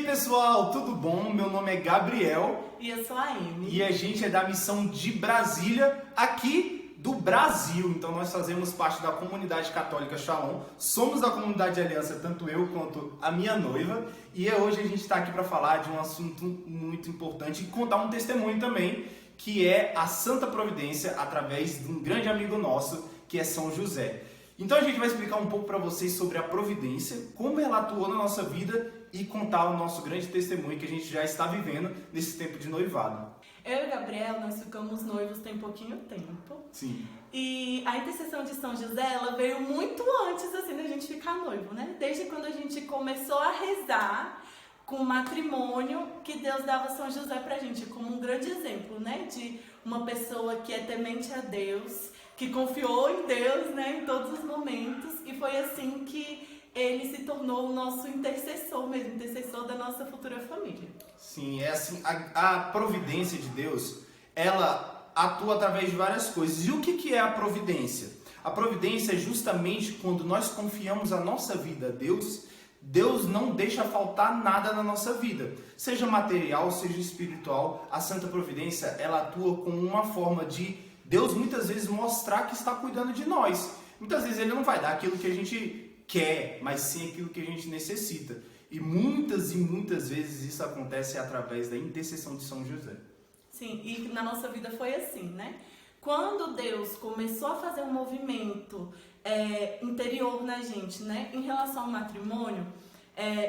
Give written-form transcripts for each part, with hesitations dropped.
pessoal, tudo bom? Meu nome é Gabriel. E eu sou a Amy. E a gente é da missão de Brasília, aqui do Brasil. Então nós fazemos parte da comunidade católica Shalom. Somos da comunidade Aliança, tanto eu quanto a minha noiva. E hoje a gente está aqui para falar de um assunto muito importante e contar um testemunho também, que é a Santa Providência, através de um grande amigo nosso, que é São José. Então a gente vai explicar um pouco para vocês sobre a providência, como ela atuou na nossa vida e contar o nosso grande testemunho que a gente já está vivendo nesse tempo de noivado. Eu e o Gabriel, nós ficamos noivos tem pouquinho tempo. Sim. E a intercessão de São José, ela veio muito antes assim da gente ficar noivo, né? Desde quando a gente começou a rezar com o matrimônio, que Deus dava São José pra gente como um grande exemplo, né? De uma pessoa que é temente a Deus, que confiou em Deus, né, em todos os momentos, e foi assim que ele se tornou o nosso intercessor mesmo, intercessor da nossa futura família. Sim, é assim, a providência de Deus, ela atua através de várias coisas. E o que é a providência? A providência é justamente quando nós confiamos a nossa vida a Deus, Deus não deixa faltar nada na nossa vida, seja material, seja espiritual. A Santa Providência, ela atua como uma forma de Deus muitas vezes mostrar que está cuidando de nós. Muitas vezes Ele não vai dar aquilo que a gente quer, mas sim aquilo que a gente necessita. E muitas vezes isso acontece através da intercessão de São José. Sim, e na nossa vida foi assim, né? Quando Deus começou a fazer um movimento interior na gente, né? Em relação ao matrimônio,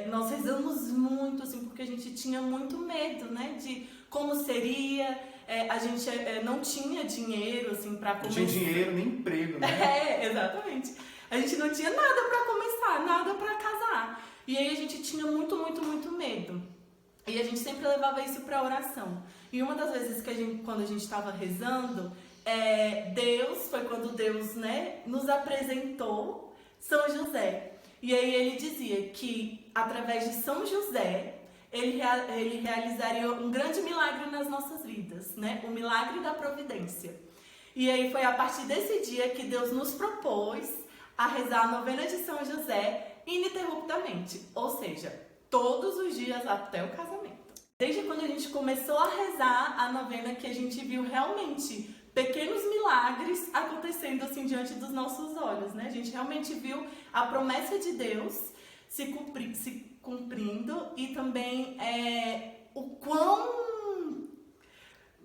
nós rezamos muito, assim, porque a gente tinha muito medo, né? De como seria. A gente não tinha dinheiro, assim, pra começar. Não tinha dinheiro nem emprego, né? Exatamente. A gente não tinha nada pra começar, nada pra casar. E aí a gente tinha muito medo. E a gente sempre levava isso pra oração. E uma das vezes que quando a gente estava rezando, foi quando Deus, né, nos apresentou São José. E aí ele dizia que através de São José, ele realizaria um grande milagre nas nossas vidas, né? O milagre da providência. E aí foi a partir desse dia que Deus nos propôs a rezar a novena de São José ininterruptamente, ou seja, todos os dias até o casamento. Desde quando a gente começou a rezar a novena que a gente viu realmente pequenos milagres acontecendo assim diante dos nossos olhos, né? A gente realmente viu a promessa de Deus se cumprindo e também o quão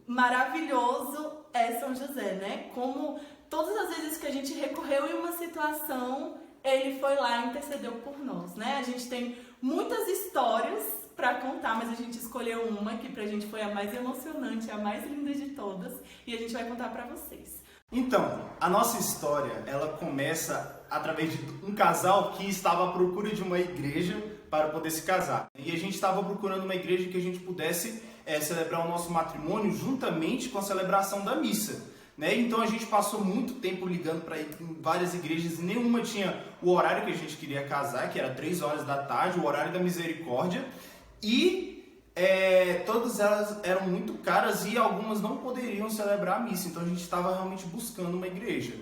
maravilhoso é São José, né? Como todas as vezes que a gente recorreu em uma situação, ele foi lá e intercedeu por nós, né? A gente tem muitas histórias para contar, mas a gente escolheu uma que pra gente foi a mais emocionante, a mais linda de todas, e a gente vai contar para vocês. Então, a nossa história, ela começa através de um casal que estava à procura de uma igreja para poder se casar. E a gente estava procurando uma igreja que a gente pudesse celebrar o nosso matrimônio juntamente com a celebração da missa, né? Então a gente passou muito tempo ligando para ir em várias igrejas e nenhuma tinha o horário que a gente queria casar, que era 3 horas da tarde, o horário da misericórdia. E todas elas eram muito caras e algumas não poderiam celebrar a missa. Então a gente estava realmente buscando uma igreja.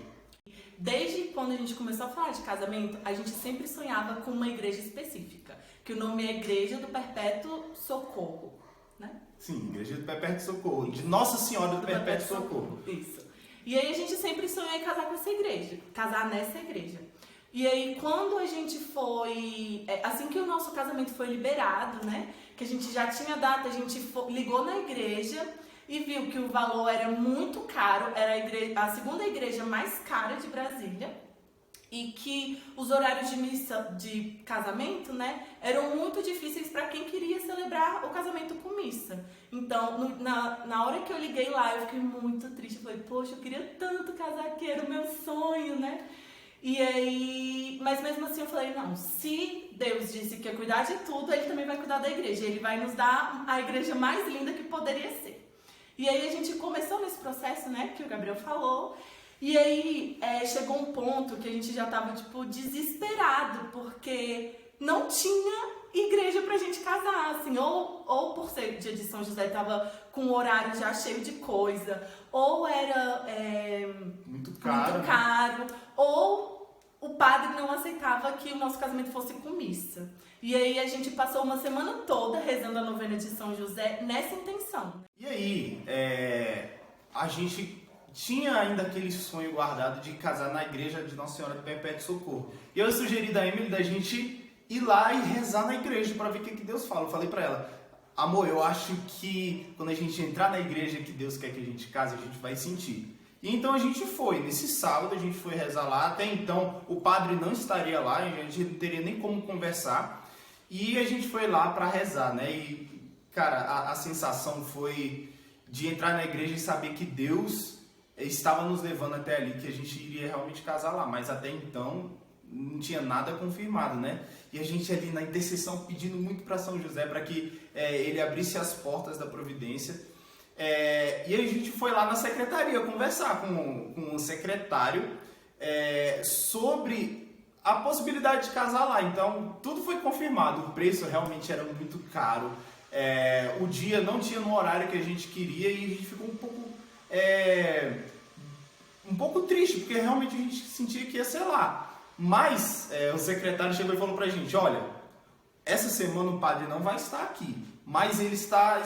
Desde quando a gente começou a falar de casamento, a gente sempre sonhava com uma igreja específica, que o nome é Igreja do Perpétuo Socorro, né? Sim, Igreja do Perpétuo Socorro, de Nossa Senhora do Perpétuo Socorro. Isso. E aí a gente sempre sonhou em casar com essa igreja, casar nessa igreja. E aí quando a gente foi, assim que o nosso casamento foi liberado, né, que a gente já tinha data, a gente ligou na igreja e viu que o valor era muito caro, era a segunda igreja mais cara de Brasília, e que os horários de missa de casamento, né, eram muito difíceis para quem queria celebrar o casamento com missa. Então, na hora que eu liguei lá, eu fiquei muito triste. Eu falei, poxa, eu queria tanto casar aqui, era o meu sonho, né? E aí, mas mesmo assim eu falei, não, se Deus disse que ia cuidar de tudo, Ele também vai cuidar da igreja. Ele vai nos dar a igreja mais linda que poderia ser. E aí a gente começou nesse processo, né, que o Gabriel falou. E aí chegou um ponto que a gente já tava, tipo, desesperado, porque não tinha igreja pra gente casar, assim, ou por ser dia de São José tava com o horário já cheio de coisa, ou era muito caro, ou o padre não aceitava que o nosso casamento fosse com missa. E aí a gente passou uma semana toda rezando a novena de São José nessa intenção. E aí, a gente tinha ainda aquele sonho guardado de casar na igreja de Nossa Senhora do Perpétuo Socorro. E eu sugeri da Emily da gente ir lá e rezar na igreja para ver o que Deus fala. Eu falei para ela, amor, eu acho que quando a gente entrar na igreja que Deus quer que a gente case, a gente vai sentir. E então a gente foi, nesse sábado a gente foi rezar lá, até então o padre não estaria lá, a gente não teria nem como conversar, e a gente foi lá para rezar, né? E, cara, a sensação foi de entrar na igreja e saber que Deus estava nos levando até ali, que a gente iria realmente casar lá, mas até então não tinha nada confirmado, né? E a gente ali na intercessão pedindo muito para São José para que ele abrisse as portas da providência. E a gente foi lá na secretaria conversar com o secretário sobre a possibilidade de casar lá. Então, tudo foi confirmado. O preço realmente era muito caro. O dia não tinha no horário que a gente queria e a gente ficou um pouco triste, porque realmente a gente sentia que ia ser lá. Mas o secretário chegou e falou pra gente, olha, essa semana o padre não vai estar aqui, mas ele está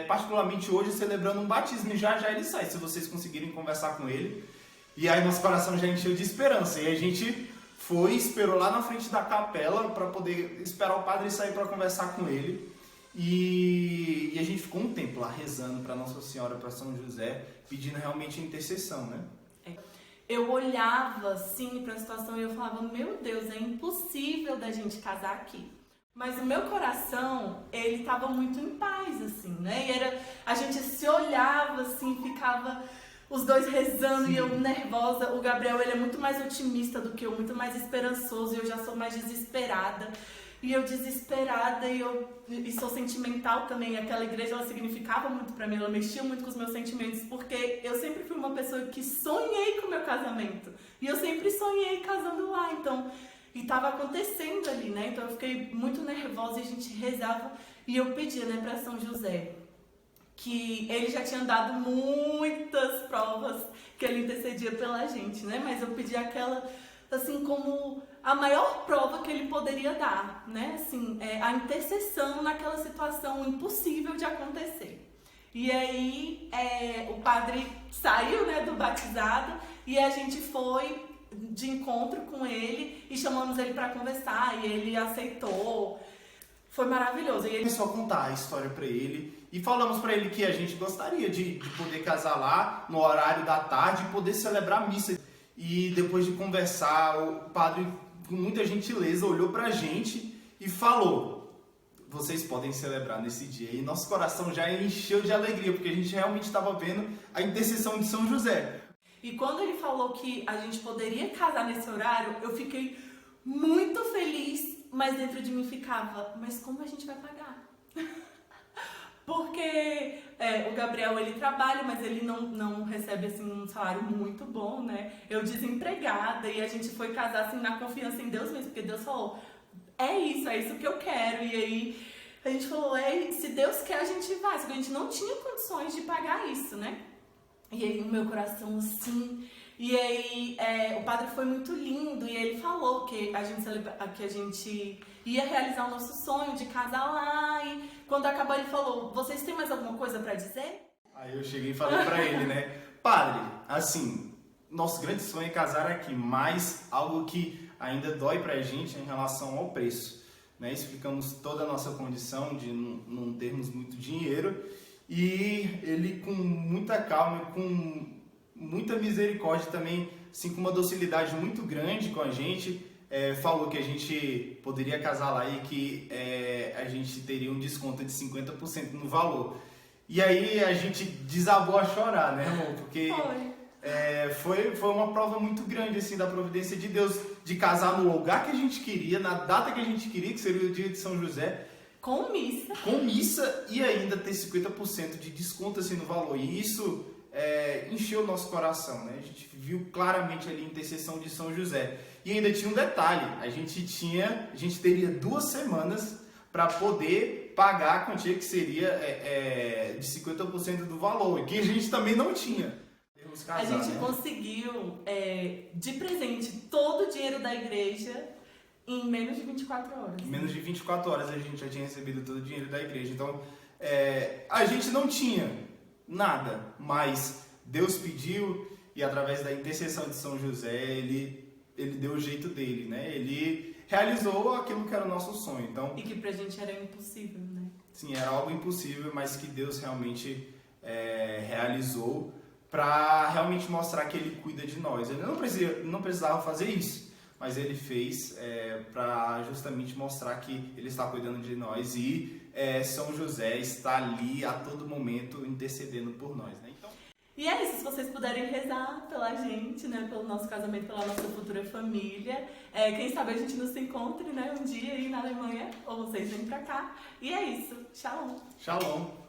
particularmente hoje celebrando um batismo e já ele sai, se vocês conseguirem conversar com ele. E aí nosso coração já encheu de esperança e a gente esperou lá na frente da capela para poder esperar o padre sair para conversar com ele. E a gente ficou um tempo lá rezando para Nossa Senhora, para São José, pedindo realmente intercessão, né? Eu olhava assim para a situação e eu falava, meu Deus, é impossível da gente casar aqui. Mas o meu coração, ele estava muito em paz, assim, né? E a gente se olhava assim, ficava os dois rezando. Sim. E eu nervosa. O Gabriel, ele é muito mais otimista do que eu, muito mais esperançoso, e eu já sou mais desesperada. E eu desesperada, e sou sentimental também. Aquela igreja, ela significava muito pra mim, ela mexia muito com os meus sentimentos, porque eu sempre fui uma pessoa que sonhei com o meu casamento. E eu sempre sonhei casando lá, então... E estava acontecendo ali, né? Então eu fiquei muito nervosa e a gente rezava. E eu pedia, né, pra São José, que ele já tinha dado muitas provas que ele intercedia pela gente, né? Mas eu pedi aquela... assim, como a maior prova que ele poderia dar, né? Assim, a intercessão naquela situação impossível de acontecer. E aí, o padre saiu, né, do batizado e a gente foi de encontro com ele e chamamos ele para conversar e ele aceitou. Foi maravilhoso. E ele começou a contar a história para ele e falamos para ele que a gente gostaria de poder casar lá no horário da tarde e poder celebrar a missa. E depois de conversar, o padre, com muita gentileza, olhou pra gente e falou, vocês podem celebrar nesse dia. E nosso coração já encheu de alegria, porque a gente realmente estava vendo a intercessão de São José. E quando ele falou que a gente poderia casar nesse horário, eu fiquei muito feliz, mas dentro de mim ficava, mas como a gente vai pagar? Porque o Gabriel, ele trabalha, mas ele não recebe assim, um salário muito bom, né? Eu desempregada, e a gente foi casar assim, na confiança em Deus mesmo, porque Deus falou, é isso que eu quero. E aí a gente falou, se Deus quer, a gente vai, só que a gente não tinha condições de pagar isso, né? E aí o meu coração assim... E aí o padre foi muito lindo e ele falou que a gente ia realizar o nosso sonho de casar lá. E quando acabou ele falou, vocês têm mais alguma coisa para dizer? Aí eu cheguei e falei para ele, né? Padre, assim, nosso grande sonho é casar aqui, mas algo que ainda dói pra gente em relação ao preço, né? Explicamos toda a nossa condição de não termos muito dinheiro e ele com muita calma, com muita misericórdia também, assim, com uma docilidade muito grande com a gente, falou que a gente poderia casar lá e que a gente teria um desconto de 50% no valor. E aí a gente desabou a chorar, né, amor? Porque foi uma prova muito grande, assim, da providência de Deus, de casar no lugar que a gente queria, na data que a gente queria, que seria o dia de São José. Com missa. Com missa e ainda ter 50% de desconto, assim, no valor. E isso... encheu o nosso coração, né? A gente viu claramente ali a intercessão de São José. E ainda tinha um detalhe, a gente teria 2 semanas para poder pagar a quantia que seria de 50% do valor, que a gente também não tinha. Vamos casar, a gente né? conseguiu de presente todo o dinheiro da igreja em menos de 24 horas. Em menos de 24 horas a gente já tinha recebido todo o dinheiro da igreja. Então, a gente não tinha nada, mas Deus pediu e através da intercessão de São José, ele deu o jeito dele, né? Ele realizou aquilo que era o nosso sonho. Então, E que pra gente era impossível, né? sim, era algo impossível, mas que Deus realmente realizou para realmente mostrar que Ele cuida de nós. Ele não precisava fazer isso, mas Ele fez para justamente mostrar que Ele está cuidando de nós e São José está ali a todo momento intercedendo por nós, né? Então, E é isso, se vocês puderem rezar pela gente, né, pelo nosso casamento, pela nossa futura família, quem sabe a gente nos encontre, né, um dia aí na Alemanha, ou vocês vêm pra cá. E é isso, shalom! Shalom!